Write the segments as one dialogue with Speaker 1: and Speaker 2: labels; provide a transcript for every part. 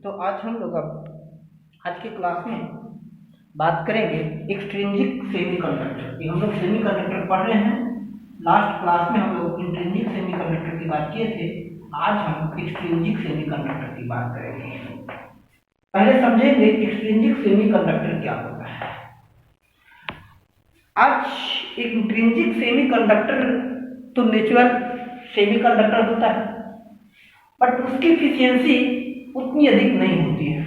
Speaker 1: तो आज हम लोग आज की क्लास में बात करेंगे एक्सट्रिंसिक सेमीकंडक्टर। ये हम लोग सेमीकंडक्टर पढ़ रहे हैं। लास्ट क्लास में हम लोग इंट्रिंसिक सेमीकंडक्टर की बात किए थे। आज हम एक्सट्रिंसिक सेमीकंडक्टर की बात करेंगे। पहले समझेंगे एक्सट्रिंसिक सेमीकंडक्टर क्या होता है। आज एक इंट्रिंसिक सेमीकंडक्टर तो नेचुरल सेमीकंडक्टर होता है, बट उसकी एफिशिएंसी उतनी अधिक नहीं होती है।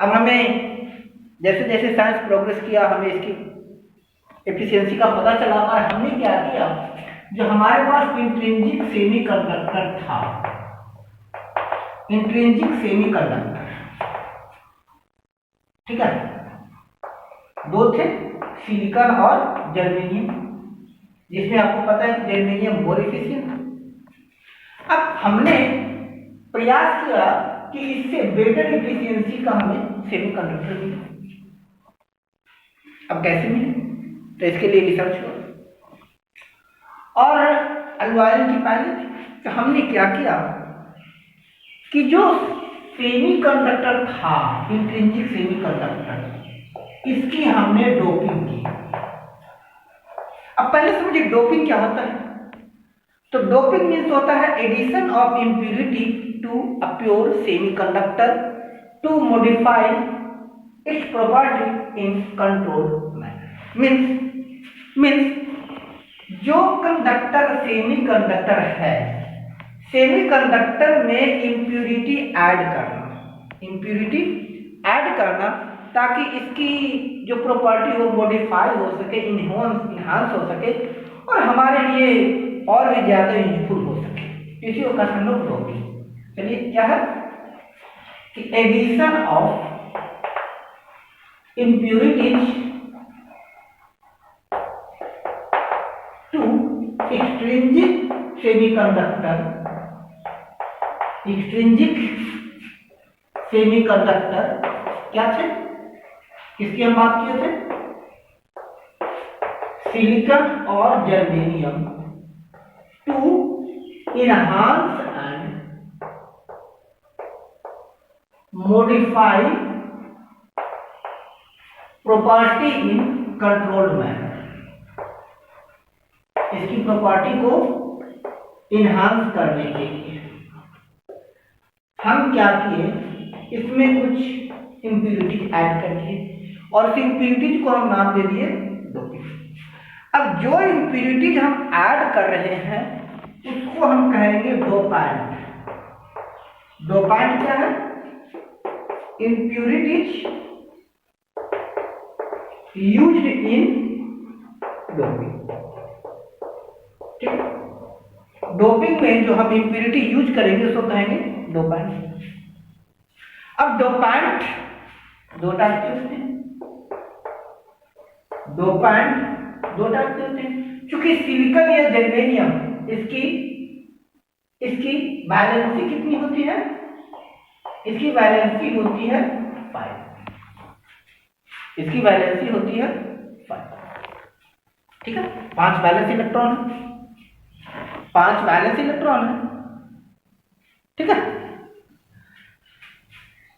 Speaker 1: अब हमें जैसे जैसे साइंस प्रोग्रेस किया, हमें इसकी एफिशिएंसी का पता चला और हमने क्या किया, जो हमारे पास इंट्रिंसिक सेमीकंडक्टर था, इंट्रिंसिक सेमीकंडक्टर, ठीक है, दो थे, सिलिकॉन और जर्मेनियम, जिसमें आपको पता है कि जर्मेनियम मोर एफिशिएंट। अब हमने प्रयास किया कि इससे बेटर एफिशिएंसी का हमें सेमीकंडक्टर मिले। अब कैसे मिले, तो इसके लिए रिसर्च हुआ और एल्वाइन की पाई। तो हमने क्या किया कि जो सेमीकंडक्टर था, इंट्रिंसिक सेमीकंडक्टर, इसकी हमने डोपिंग की। अब पहले समझिए डोपिंग क्या होता है। तो डोपिंग मीन्स होता है addition of impurity to a pure semiconductor to modify its property in controlled manner. Means जो कंडक्टर सेमीकंडक्टर है, सेमीकंडक्टर में इम्प्यूरिटी ऐड करना, ताकि इसकी जो प्रॉपर्टी वो मॉडिफाई हो सके, इन्हांस हो सके और हमारे लिए और भी ज्यादा यूजफुल हो सके। इसी को कहते हैं लोग डोपिंग। चलिए क्या है कि addition of impurities to extrinsic semiconductor, क्या थे, किसकी हम बात किए थे, सिलिकॉन और germanium, to enhance and modify property in controlled manner। इसकी प्रॉपर्टी को इनहांस करने के लिए हम क्या किए, इसमें कुछ इम्प्यूरिटीज ऐड कर दिए और इस इम्प्यूरिटीज को हम नाम दे दिए डोपिंग। अब जो इम्प्यूरिटीज हम ऐड कर रहे हैं उसको हम कहेंगे डोपांट। डोपांट क्या है, इम्प्यूरिटीज यूज्ड इन डोपिंग। ठीक, डोपिंग में जो हम इम्प्यूरिटी यूज करेंगे उसको कहेंगे डोपांट। अब डोपांट दो टाइप के होते हैं, चूंकि सिलिकॉन या जर्मेनियम इसकी वैलेंसी कितनी होती है, इसकी वैलेंसी होती है 5, इसकी वैलेंसी होती है 5, ठीक है, 5 वैलेंस इलेक्ट्रॉन है, 5 वैलेंस इलेक्ट्रॉन है, ठीक है।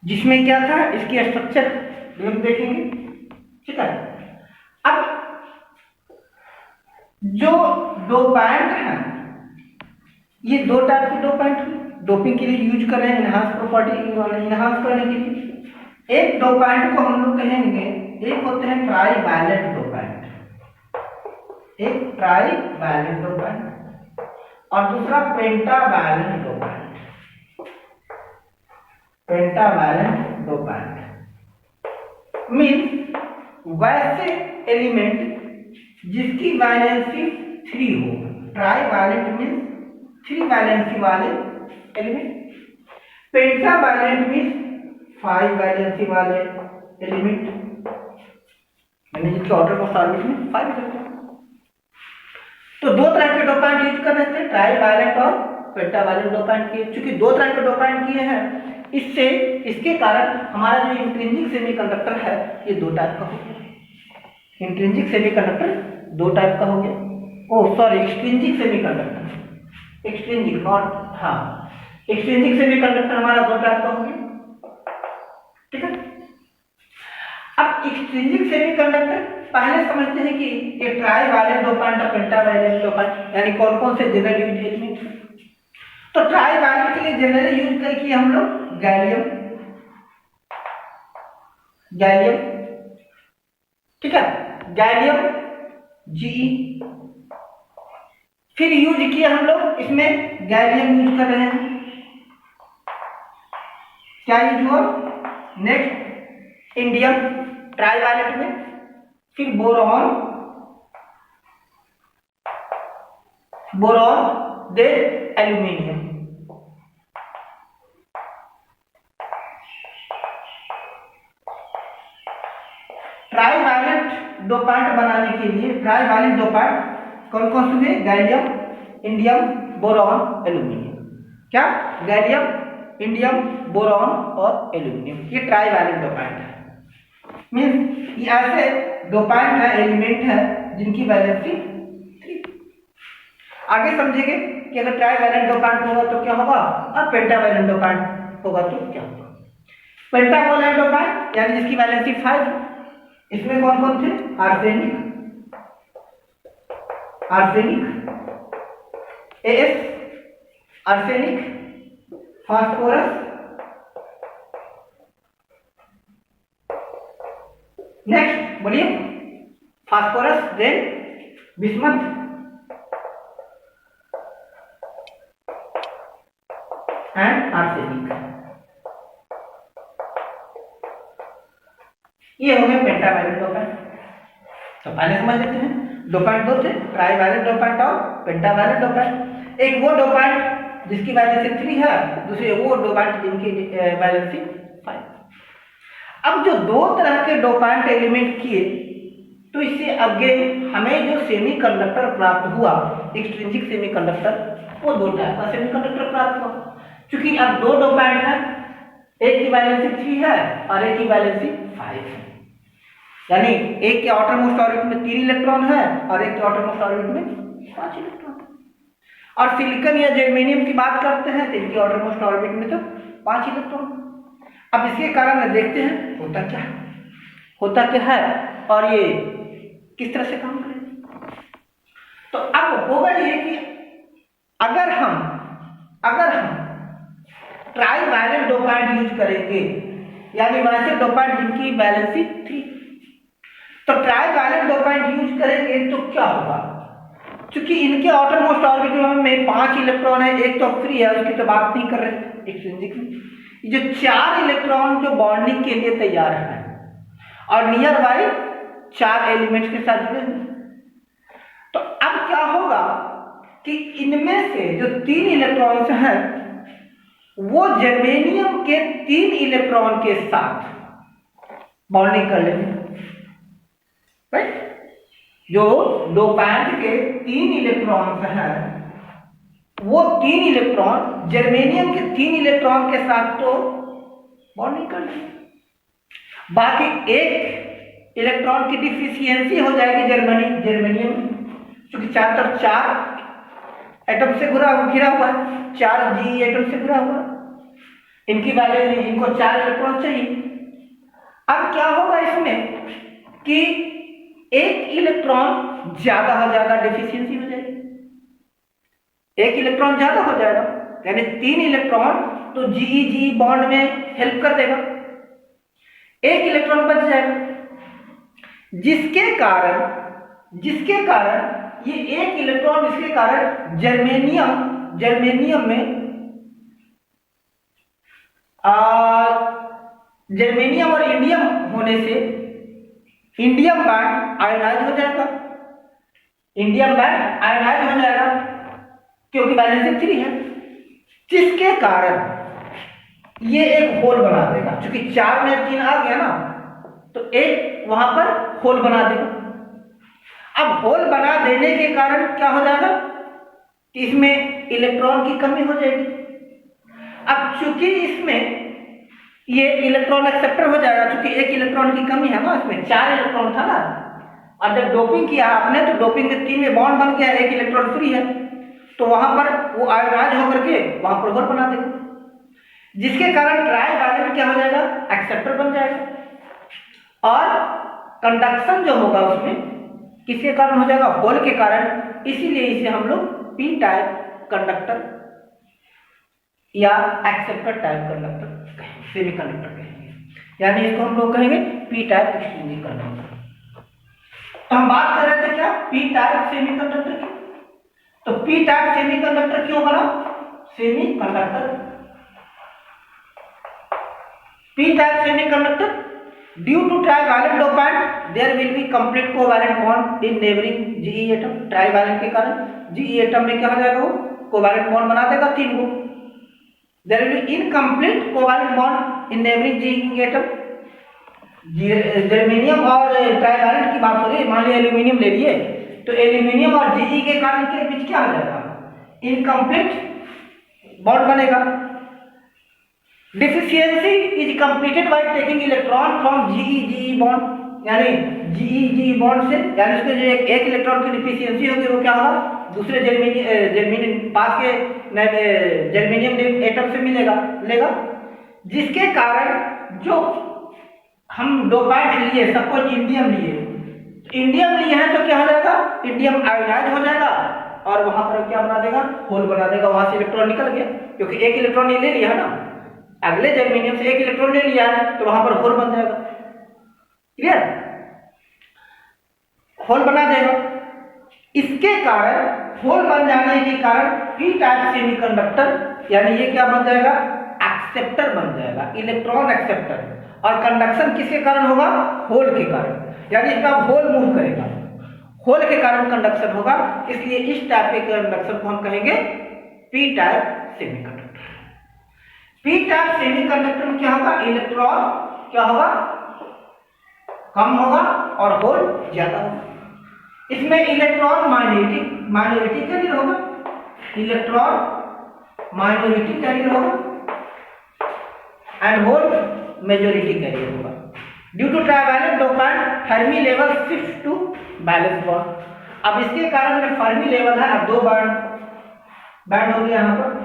Speaker 1: जिसमें क्या था, इसकी स्ट्रक्चर हम देखेंगे, ठीक है। अब जो डोपांट है, ये दो टाइप के डोपांट डोपिंग के लिए यूज कर रहे हैं, इनहांस प्रॉपर्टी इनहांस करने के लिए। एक डोपांट को हम लोग कहेंगे, एक होते हैं ट्राई वैलेंट डोपांट, एक ट्राई वैलेंट डोपांट और दूसरा पेंटावैलेंट डोपांट। पेंटावैलेंट डोपांट मीन्स वैसे एलिमेंट जिसकी वैलेंसी 3 हो। ट्राई वैलेंट मीन्स 3 वैलेंसी वाले एलिमेंट, पेंटावैलेंट मीन्स 5 वैलेंसी वाले एलिमेंट, यानी जिसके ऑर्डर ऑफ ऑर्बिट में 5 होते हैं। तो दो तरह के डोपांट यूज कर रहे थे, ट्राई वैलेंट और पेंटावैलेंट डोपांट किए। चूंकि दो तरह के डोपांट किए हैं, इसके कारण हमारा जो इंट्रिंसिक सेमीकंडक्टर है ये दो टाइप का हो गया। इंट्रिंसिक सेमीकंडक्टर दो टाइप का हो गया। Oh sorry, extrinsic semiconductor, extrinsic not, हाँ, एक्सट्रिंसिक सेमीकंडक्टर हमारा दो टाइप का हो गया। एक्सट्रिंसिक सेमीकंडक्टर पहले समझते हैं कि ये ट्राईवैलेंट डोपेंट और पेंटावैलेंट डोपेंट यानी कौन कौन से जनरल यूज एलिमेंट हैं। तो ट्राईवैलेंट के लिए जनरली यूज किए हम लोग गैलियम, ठीक है, गैलियम Ge। फिर यूज किया हम लोग इसमें गैलियम यूज कर रहे हैं, क्या यूज हुआ, नेक्स्ट इंडियम ट्राईवैलेंट में, फिर बोरॉन, दे एल्यूमिनियम। ट्राईवैलेंट डोपेंट बनाने के लिए ट्राईवैलेंट डोपेंट कौन कौन से हैं, गैलियम, इंडियम, बोरॉन, एल्यूमिनियम। क्या, गैलियम, इंडियम, बोरॉन और एल्यूमिनियम, ये ट्राईवैलेंट डोपेंट है। मीन्स ये ऐसे डोपेंट है, एलिमेंट है जिनकी वैलेंसी 3। आगे समझेंगे कि अगर ट्राईवैलेंट डोपेंट होगा तो क्या होगा और पेंटावैलेंट डोपेंट होगा तो क्या होगा। पेंटावैलेंट डोपेंट यानी जिसकी वैलेंसी 5, इसमें कौन कौन थे, arsenic, S, arsenic, phosphorus, next बोलिए, phosphorus, then bismuth, and arsenic. ये हो गए पेंटावैलेंट डोपेंट। तो पहले समझ लेते हैं डोपेंट दो थे, ट्राईवैलेंट डोपेंट और पेंटावैलेंट डोपेंट। एक वो डोपेंट जिसकी वैलेंसी 3 है, दूसरे वो डोपेंट जिनकी वैलेंसी 5। अब जो दो तरह के डोपेंट एलिमेंट किए तो इससे आगे हमें जो सेमीकंडक्टर प्राप्त हुआ, एक्सट्रिंसिक सेमीकंडक्टर, वो दो टाइप का सेमीकंडक्टर प्राप्त हुआ। क्योंकि अब दो डोपेंट है, एक की वैलेंसी 3 है और एक की वैलेंसी 5 है, यानी एक के आउटर मोस्ट ऑर्बिट में 3 इलेक्ट्रॉन है और एक के आउटर मोस्ट ऑर्बिट में 5 इलेक्ट्रॉन। और सिलिकॉन या जर्मेनियम की बात करते हैं तो इनके आउटर मोस्ट ऑर्बिट में तो 5 इलेक्ट्रॉन। अब इसके कारण देखते हैं होता क्या है और ये किस तरह से काम करेगा। तो अब होगा ये कि अगर हम ट्राईवैलेंट डोपेंट यूज करेंगे, यानी वैसे डोपेंट जिनकी वैलेंसी 3, तो ट्राईवैलेंट डोपेंट यूज करेंगे तो क्या होगा, क्योंकि इनके आउटर मोस्ट ऑर्बिट में 5 इलेक्ट्रॉन है, एक तो फ्री है, उसकी तो बात नहीं कर रहे एक्सट्रिंसिक में। जो 4 इलेक्ट्रॉन जो बॉन्डिंग के लिए तैयार है और नियर बाई 4 एलिमेंट्स के साथ जुड़े हैं। तो अब क्या होगा कि इनमें से जो 3 इलेक्ट्रॉन्स हैं वो जर्मेनियम के 3 इलेक्ट्रॉन के साथ बॉन्डिंग कर लेंगे, राइट। जो डोपेंट के 3 इलेक्ट्रॉन्स हैं वो 3 इलेक्ट्रॉन जर्मेनियम के 3 इलेक्ट्रॉन के साथ तो बॉन्डिंग कर लेंगे, बाकी एक इलेक्ट्रॉन की डिफिशियंसी हो जाएगी जर्मेनियम, क्योंकि चारों तरफ 4 एटम से घिरा हुआ है, 4 Ge एटम से घिरा हुआ, इनकी वैल्यू, इनको 4 इलेक्ट्रॉन चाहिए। अब क्या होगा इसमें कि एक इलेक्ट्रॉन ज्यादा हो जाएगा, डिफिशियंसी हो जाएगी, एक इलेक्ट्रॉन ज्यादा हो जाएगा, यानी 3 इलेक्ट्रॉन तो Ge बॉन्ड में हेल्प कर देगा, एक इलेक्ट्रॉन बच जाएगा, जिसके कारण ये एक इलेक्ट्रॉन, इसके कारण जर्मेनियम में जर्मेनियम और इंडियम होने से इंडियम बैंड आयोनाइज हो जाएगा, क्योंकि वैलेंसी 3 है, जिसके कारण ये एक होल बना देगा, क्योंकि 4 में 3 आ गया ना तो एक वहां पर होल बना देगा। अब होल बना देने के कारण क्या हो जाएगा कि इसमें इलेक्ट्रॉन की कमी हो जाएगी। अब चूंकि इसमें ये इलेक्ट्रॉन एक्सेप्टर हो जाएगा, क्योंकि एक इलेक्ट्रॉन की कमी है ना, इसमें 4 इलेक्ट्रॉन था ना, और जब डोपिंग किया आपने तो डोपिंग के 3 में बॉन्ड बन गया, एक इलेक्ट्रॉन फ्री है, तो वहां पर वो आयोनाइज होकर के वहां पर होल बना देगा, जिसके कारण ट्राईवैलेंट क्या हो जाएगा, एक्सेप्टर बन जाएगा। और कंडक्शन जो होगा उसमें किसके कारण हो जाएगा, होल के कारण, इसीलिए इसे हम लोग पी टाइप कंडक्टर या acceptor type conductor semi conductor कहेंगे, यानी इसको हम लोग कहेंगे पी टाइप एक्सचेंजिंग कंडक्टर। तो हम बात कर रहे थे क्या, पी टाइप सेमी कंडक्टर की। तो पी टाइप सेमी कंडक्टर क्यों बना, semi conductor, P type semi conductor due to trivalent dopant there will be complete covalent bond in neighbouring GE atom. Trivalent के कारण जीई एटम में क्या हो जाएगा, वो कोवैलेंट बॉन्ड बना देगा 3 गो। There will be incomplete covalent bond in neighbouring GE atom. Germanium और ट्राइवैलेंट की बात हो रही है, मान लीजिए एल्यूमिनियम ले लिए, तो एल्यूमिनियम और जीई के कारण के बीच क्या हो जाएगा, इनकम्प्लीट बॉन्ड बनेगा। Deficiency is completed by taking electron from GE bond, यानी जीई बॉन्ड से, यानी उसके जो एक इलेक्ट्रॉन की डिफिशियंसी होगी वो क्या होगा, दूसरे जर्मेनियम पास के जर्मेनियम एटम से लेगा, जिसके कारण जो हम डोपेंट लिए, सपोज इंडियम लिए, इंडियम लिए हैं तो क्या हो जाएगा, इंडियम आयोनाइज हो जाएगा और वहां पर क्या बना देगा, होल बना देगा, वहां से इलेक्ट्रॉन निकल गया, क्योंकि एक इलेक्ट्रॉन ये ले लिया ना, अगले जर्मेनियम से एक इलेक्ट्रॉन ले लिया है तो वहां पर होल बन जाएगा। क्लियर, होल बना देगा। इसके कारण, होल बन जाने के कारण पी टाइप सेमीकंडक्टर, यानी ये क्या बन जाएगा, एक्सेप्टर बन जाएगा, इलेक्ट्रॉन एक्सेप्टर। और कंडक्शन किसके कारण होगा, होल के कारण, यानी इसका होल मूव करेगा, होल के कारण कंडक्शन होगा, इसलिए इस टाइप के कंडक्शन को हम कहेंगे P type semiconductor. P type semiconductor में क्या होगा, इलेक्ट्रॉन क्या होगा, कम होगा और होल ज्यादा होगा। इसमें इलेक्ट्रॉन माइनॉरिटी कैरियर होगा, इलेक्ट्रॉन माइनॉरिटी कैरियर होगा एंड होल मेजॉरिटी कैरियर होगा। Due to trivalent dopant Fermi level shift to valence band. अब इसके कारण जो फर्मी लेवल है, अब 2 बैंड हो गया यहाँ पर,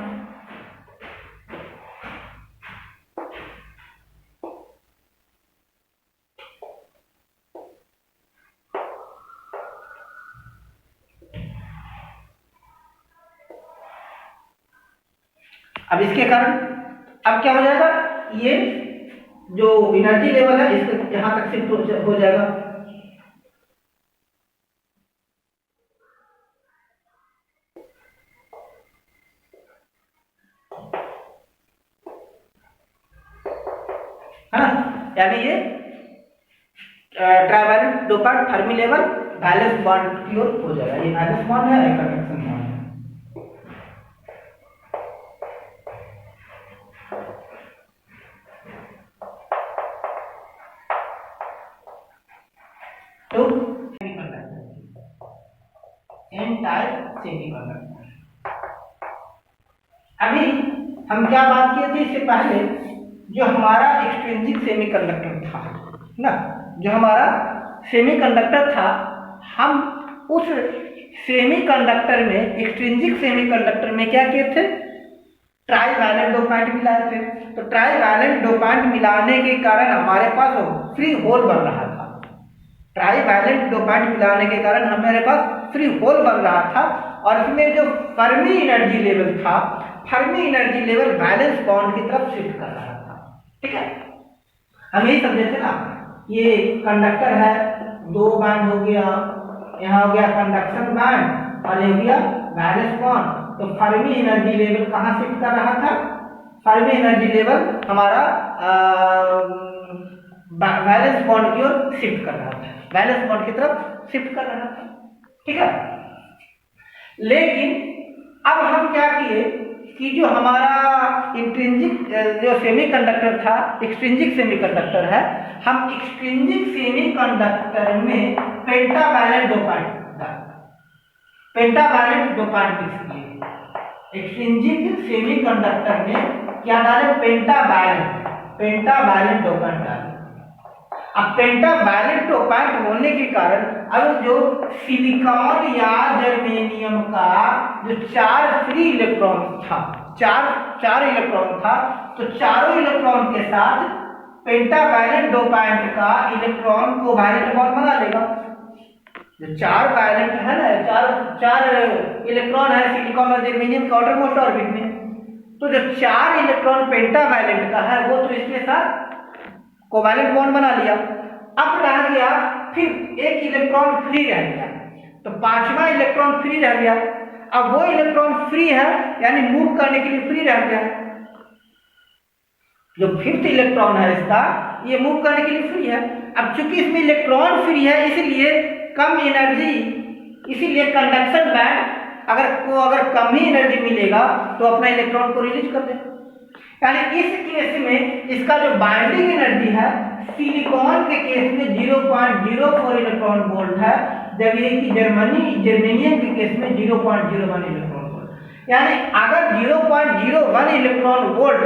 Speaker 1: अब इसके कारण अब क्या हो जाएगा, ये जो एनर्जी लेवल है इसको यहां तक शिफ्ट हो जाएगा। है ना, यानी ये trivalent dopant Fermi level valence band की ओर हो जाएगा। ये बैलेंस बॉन्ड है, एक कंडक्शन बॉन्ड है। तो एन टाइप सेमीकंडक्टर। अभी हम क्या बात किए थे इससे पहले, जो हमारा एक्सट्रिंसिक सेमीकंडक्टर था ना, जो हमारा सेमीकंडक्टर था, हम उस सेमीकंडक्टर में, एक्सट्रिंसिक सेमीकंडक्टर में क्या किए थे, ट्राइवैलेंट डोपेंट मिलाए थे। तो ट्राइवैलेंट डोपेंट मिलाने के कारण हमारे पास फ्री होल बन रहा था। ट्राइवैलेंट डोपेंट मिलाने के कारण हमारे पास फ्री होल बन रहा था, और इसमें जो फर्मी एनर्जी लेवल था, Fermi energy level valence band की तरफ शिफ्ट कर रहा था। ठीक है, हम यही समझे थे ना, ये कंडक्टर है, 2 बैंड हो गया, यहाँ हो गया कंडक्शन बैंड और ये हो गया बैलेंस बॉन्ड। तो फर्मी एनर्जी लेवल कहाँ शिफ्ट कर रहा था, फर्मी एनर्जी लेवल हमारा बैलेंस बॉन्ड की ओर शिफ्ट कर रहा था, बैलेंस बॉन्ड की तरफ शिफ्ट कर रहा था। ठीक है, लेकिन अब हम क्या किए कि जो हमारा इंट्रिंसिक जो सेमीकंडक्टर था, एक्सट्रिंसिक सेमीकंडक्टर है, हम एक्सट्रिंसिक सेमीकंडक्टर में पेंटावैलेंट डोपेंट मिक्स किए। एक्सट्रिंसिक सेमीकंडक्टर में क्या डाले, पेंटावैलेंट डोपेंट डाले। अब पेंटावैलेंट डोपेंट होने के कारण अब जो सिलिकॉन या जर्मेनियम का जो 4 फ्री इलेक्ट्रॉन था, चार इलेक्ट्रॉन था, तो चारों इलेक्ट्रॉन के साथ पेंटावैलेंट डोपेंट का इलेक्ट्रॉन कोवैलेंट बॉन्ड बना लेगा। जो 4 वैलेंट है ना, चार इलेक्ट्रॉन है सिलिकॉन और जर्मेनियम के आउटरमोस्ट ऑर्बिट में, तो जो 4 इलेक्ट्रॉन पेंटावैलेंट का है वो तो इसके साथ कोवैलेंट बॉन्ड बना लिया। अब रह गया फिर एक इलेक्ट्रॉन फ्री रह गया, तो 5वां इलेक्ट्रॉन फ्री रह गया। अब वो इलेक्ट्रॉन फ्री है यानी मूव करने के लिए फ्री रह गया। जो 5th इलेक्ट्रॉन है इसका, ये मूव करने के लिए फ्री है। अब चूंकि इसमें इलेक्ट्रॉन फ्री है इसलिए कम एनर्जी, इसीलिए कंडक्शन बैंड अगर कम ही एनर्जी मिलेगा तो अपना इलेक्ट्रॉन को रिलीज कर देगा। यानी इस केस में इसका जो बाइंडिंग एनर्जी है सिलिकॉन के केस में 0.04 इलेक्ट्रॉन वोल्ट है, जबकि कि जर्मेनियम के केस में 0.01 इलेक्ट्रॉन वोल्ट। यानी अगर 0.01 इलेक्ट्रॉन वोल्ट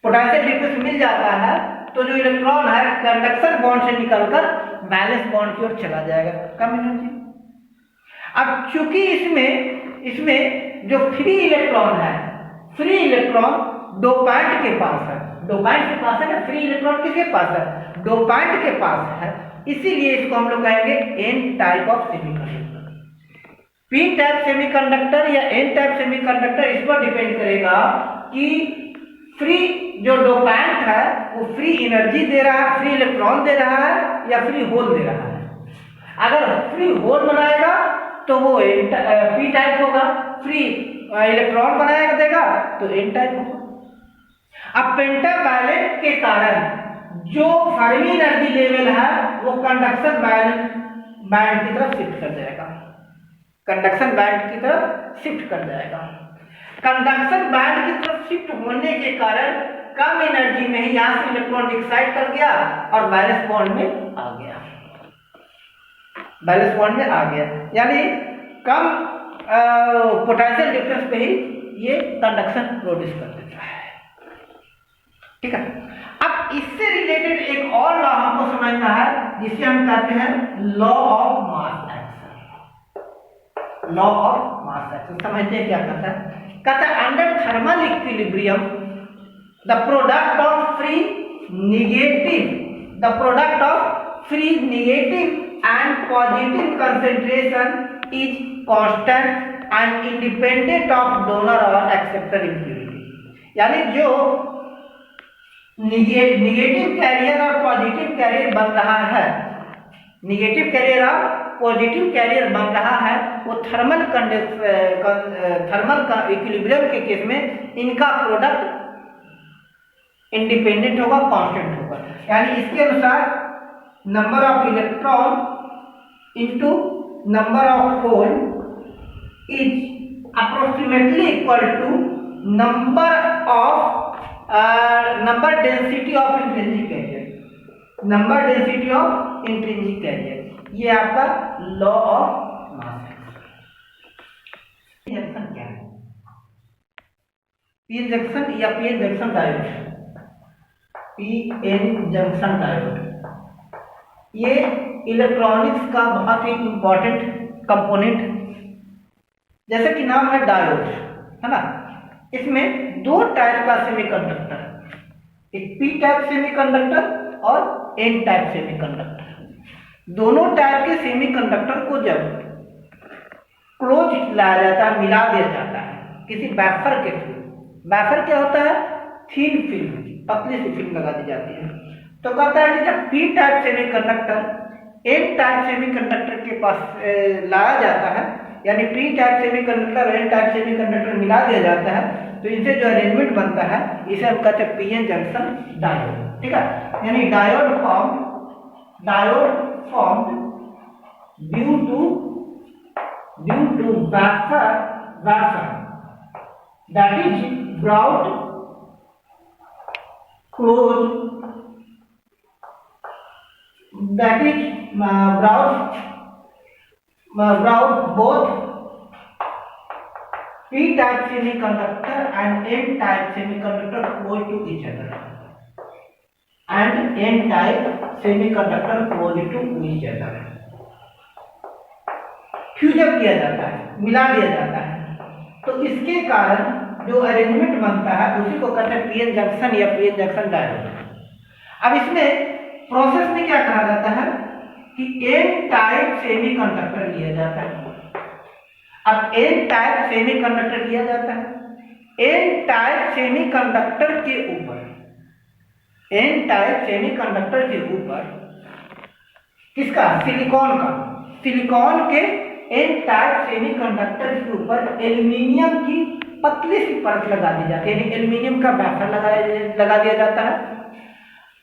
Speaker 1: पोटेंशियल डिफरेंस मिल जाता है तो जो इलेक्ट्रॉन है कंडक्शन बॉन्ड से निकलकर वैलेंस बॉन्ड की ओर चला जाएगा, कम एनर्जी। अब चूंकि इसमें जो फ्री इलेक्ट्रॉन है, फ्री इलेक्ट्रॉन डोपेंट के पास है, डोपेंट के पास है ना, फ्री इलेक्ट्रॉन किसके पास है, डोपेंट के पास है, इसीलिए इसको हम लोग कहेंगे N type of semiconductor. P type semiconductor या एन टाइप सेमीकंडक्टर इस पर डिपेंड करेगा कि फ्री जो डोपेंट है वो फ्री एनर्जी दे रहा है, फ्री इलेक्ट्रॉन दे रहा है या फ्री होल दे रहा है। अगर फ्री होल बनाएगा तो वो पी टाइप होगा, फ्री इलेक्ट्रॉन बनाएगा देगा तो एन टाइप होगा। अब पेंटावैलेंट के कारण जो फर्मी एनर्जी लेवल है वो कंडक्शन बैंड की तरफ शिफ्ट कर जाएगा, कंडक्शन बैंड की तरफ शिफ्ट कर जाएगा। कंडक्शन बैंड की तरफ शिफ्ट होने के कारण कम एनर्जी में ही यहां से इलेक्ट्रॉन एक्साइट कर गया और वैलेंस बॉन्ड में आ गया, वैलेंस बॉन्ड में आ गया, यानी कम पोटेंशियल डिफरेंस पे ही ये कंडक्शन प्रोड्यूस कर देता है। ठीक है, अब इससे रिलेटेड एक और लॉ हमको समझना है जिसे हम कहते हैं law of mass action. Law of mass action समझते हैं क्या कहता है? कहता है under thermal equilibrium the product of free negative and positive concentration is constant and independent of donor और एक्सेप्टर इम्प्योरिटी। यानी जो निगेटिव कैरियर और पॉजिटिव कैरियर बन रहा है, निगेटिव कैरियर और पॉजिटिव कैरियर बन रहा है, वो थर्मल इक्विलिब्रियम के केस में इनका प्रोडक्ट इंडिपेंडेंट होगा, कांस्टेंट होगा। यानी इसके अनुसार number of electron into number of hole is approximately equal to number density of intrinsic carrier, number density of intrinsic carrier. ये आपका लॉ ऑफ मास जंक्शन क्या है? पी जंक्शन या P junction diode, PN junction diode ये electronics का बहुत ही important component, जैसे कि नाम है डायोड, है ना। इसमें 2 टाइप का सेमीकंडक्टर, एक पी टाइप सेमीकंडक्टर और एन टाइप सेमीकंडक्टर। दोनों टाइप के सेमीकंडक्टर को जब क्लोज लाया जाता है, मिला दिया जाता है किसी वेफर के थ्रू। वेफर क्या होता है? थिन फिल्म, पतली सी फिल्म लगा दी जाती है। तो कहता है कि जब P type semiconductor N type semiconductor के पास लाया जाता है, यानी पी टाइप सेमीकंडक्टर और एन टाइप सेमीकंडक्टर मिला दिया जाता है, तो इनसे जो अरेंजमेंट बनता है इसे हम कहते हैं पीएन जंक्शन डायोड। ठीक है, यानी diode formed due to wafer that is brought close, that is brought both p type semiconductor and n type semiconductor close to each other, and n type semiconductor close to each other। Fusion किया जाता है, मिला दिया जाता है, तो इसके कारण जो अरेंजमेंट बनता है उसी को कहते हैं पीएन जंक्शन या पीएन जंक्शन डायोड। अब इसमें प्रोसेस में क्या कहा जाता है कि एन टाइप सेमीकंडक्टर लिया जाता है। अब एन टाइप सेमीकंडक्टर लिया जाता है। एन टाइप सेमीकंडक्टर के ऊपर एन टाइप सेमीकंडक्टर के ऊपर किसका, सिलिकॉन का, सिलिकॉन के एन टाइप सेमीकंडक्टर के ऊपर एल्यूमिनियम की पतली सी परत लगा दी जाती है, यानी एल्यूमिनियम का वेफर लगा दिया जाता है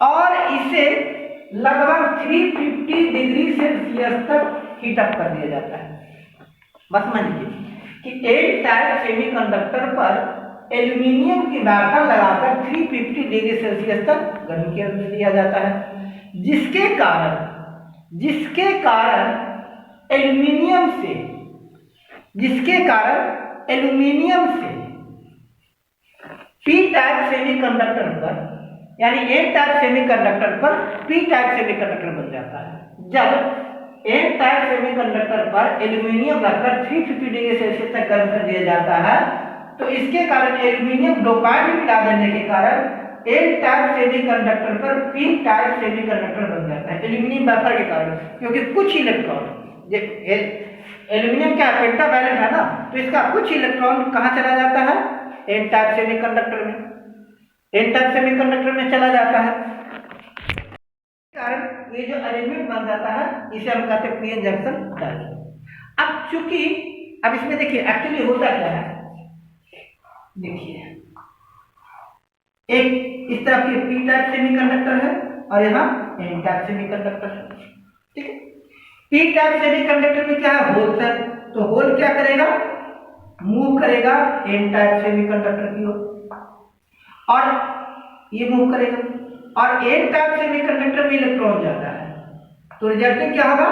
Speaker 1: और इसे लगभग 350 डिग्री सेल्सियस तक हीटअप कर दिया जाता है। बस मान लीजिए कि एन टाइप सेमीकंडक्टर पर एल्यूमिनियम की वेफर लगाकर 350 डिग्री सेल्सियस तक गर्म कर दिया जाता है, जिसके कारण एल्यूमिनियम से पी टाइप सेमीकंडक्टर पर, यानी एन टाइप सेमीकंडक्टर पर पी टाइप सेमीकंडक्टर बन जाता है। जब एन टाइप सेमीकंडक्टर पर एल्यूमिनियम रखकर 350 डिग्री सेल्सियस तक गर्म कर दिया जाता है तो इसके कारण एल्यूमिनियम डोपाइड मिला देने के कारण एन टाइप सेमीकंडक्टर पर पी टाइप सेमीकंडक्टर बन जाता है एल्यूमिनियम वेफर के कारण, क्योंकि कुछ इलेक्ट्रॉन, एल्यूमिनियम क्या पेंटावैलेंट है ना, तो इसका कुछ इलेक्ट्रॉन कहाँ चला जाता है, एन टाइप सेमीकंडक्टर में, एन टाइप सेमीकंडक्टर में चला जाता है। कारण ये जो अरेंजमेंट बन जाता है इसे हम कहते हैं पीएन जंक्शन डायोड। अब चूंकि अब इसमें देखिए एक्चुअली होता क्या है, देखिए एक इस तरफ ये पी टाइप सेमीकंडक्टर है और यहाँ एन टाइप सेमीकंडक्टर है, ठीक है। पी टाइप सेमीकंडक्टर में क्या है, होल है, तो होल क्या करेगा, मूव करेगा एन टाइप सेमीकंडक्टर की ओर और ये मूव करेगा और एन टाइप सेमीकंडक्टर में इलेक्ट्रॉन जाता है तो रिजल्ट में क्या होगा,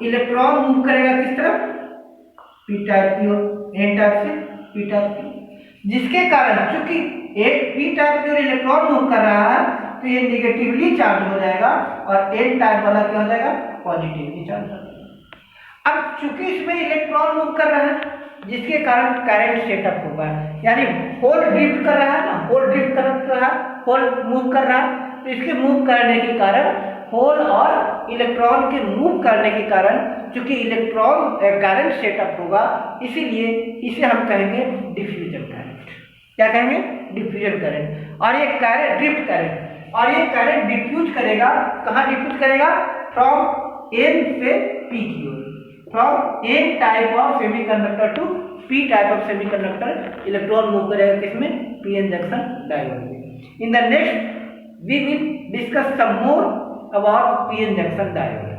Speaker 1: इलेक्ट्रॉन मूव करेगा किस तरफ, पी टाइप की ओर, एन टाइप से पी टाइप की, जिसके कारण चूंकि एक पी टाइप की ओर इलेक्ट्रॉन मूव कर रहा है तो ये निगेटिवली चार्ज हो जाएगा और एन टाइप वाला क्या हो जाएगा, पॉजिटिवली चार्ज हो जाएगा। अब चूंकि इसमें इलेक्ट्रॉन मूव कर रहा है जिसके कारण करंट सेटअप होगा, यानी होल ड्रिफ्ट कर रहा है ना, होल ड्रिफ्ट कर रहा है, होल मूव कर रहा है, तो इसके मूव करने के कारण होल और इलेक्ट्रॉन के मूव करने के कारण चूंकि इलेक्ट्रॉन करंट सेटअप होगा, इसीलिए इसे हम कहेंगे डिफ्यूजन करंट। क्या कहेंगे, डिफ्यूजन करंट। और ये करंट ड्रिफ्ट करंट, और ये करंट डिफ्यूज करेगा, कहाँ डिफ्यूज करेगा, फ्रॉम एन से पी की ओर, from N type of semiconductor to P type of semiconductor, electron move करेगा किसमें, पीएन जंक्शन डायोड में। In the next we will discuss some more about PN junction diode.